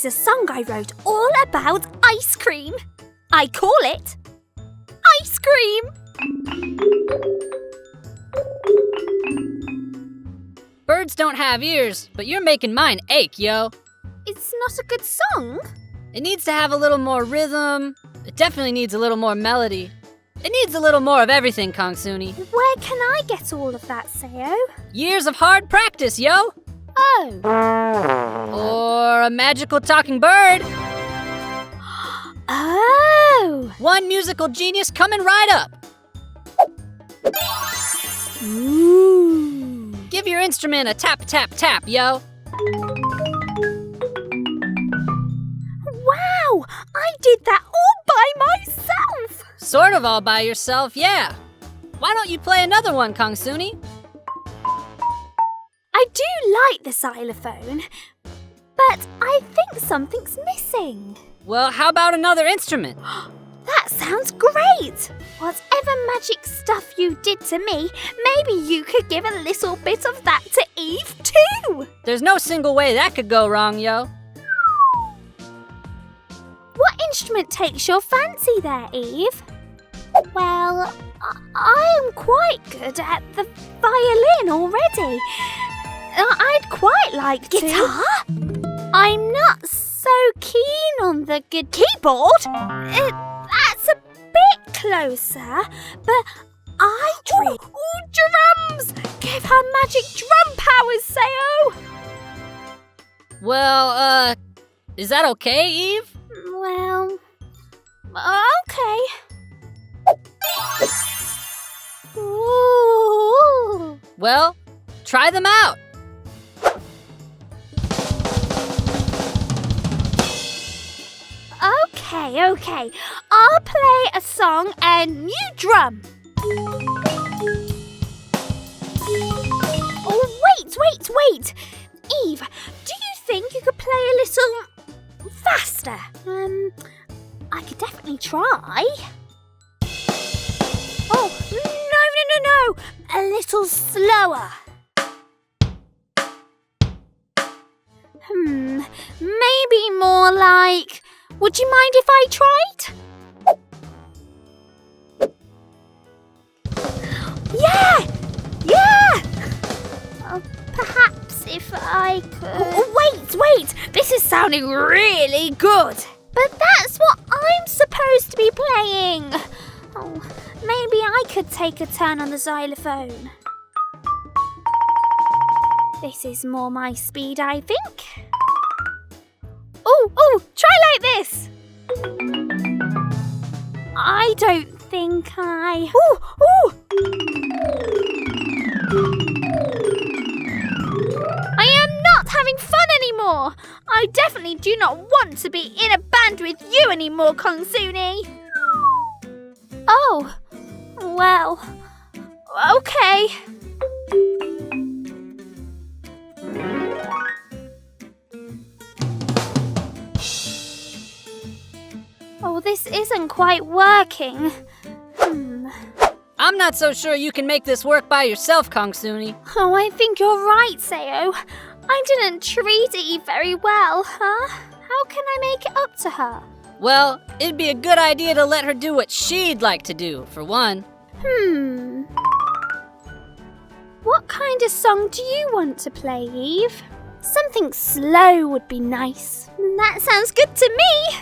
is a song I wrote all about ice cream. I call it Ice Cream. Birds don't have ears, but you're making mine ache, yo. It's not a good song. It needs to have a little more rhythm. It definitely needs a little more melody. It needs a little more of everything, Kongsuni. Where can I get all of that, Sao? Years of hard practice, yo. Oh. Or a magical talking bird. Oh. One musical genius coming right up. Ooh. Give your instrument a tap, tap, tap, yo. Wow, I did that all by myself. Sort of all by yourself, yeah. Why don't you play another one, Kongsuni? I do like the xylophone, but I think something's missing. Well, how about another instrument? That sounds great! Whatever magic stuff you did to me, maybe you could give a little bit of that to Eve too! There's no single way that could go wrong, yo. What instrument takes your fancy there, Eve? Well, I am quite good at the violin already. I'd quite like to. Guitar? I'm not so keen on the keyboard. That's a bit closer, but I'd drums! Give her magic drum powers, Sao! Well, is that okay, Eve? Well, okay. Ooh. Well, try them out. Okay. I'll play a song and you drum. Oh, wait. Eve, do you think you could play a little faster? I could definitely try. Oh, no. A little slower. Maybe more like... Would you mind if I tried? Yeah! Perhaps if I could... Oh, wait! This is sounding really good. But that's what I'm supposed to be playing. Oh, maybe I could take a turn on the xylophone. This is more my speed, I think. Oh, try like this. I don't think I... Ooh. I am not having fun anymore. I definitely do not want to be in a band with you anymore, Kongsuni. Oh, well, okay. Oh, this isn't quite working. I'm not so sure you can make this work by yourself, Kongsuni. Oh, I think you're right, Sao. I didn't treat Eve very well, huh? How can I make it up to her? Well, it'd be a good idea to let her do what she'd like to do, for one. What kind of song do you want to play, Eve? Something slow would be nice. That sounds good to me.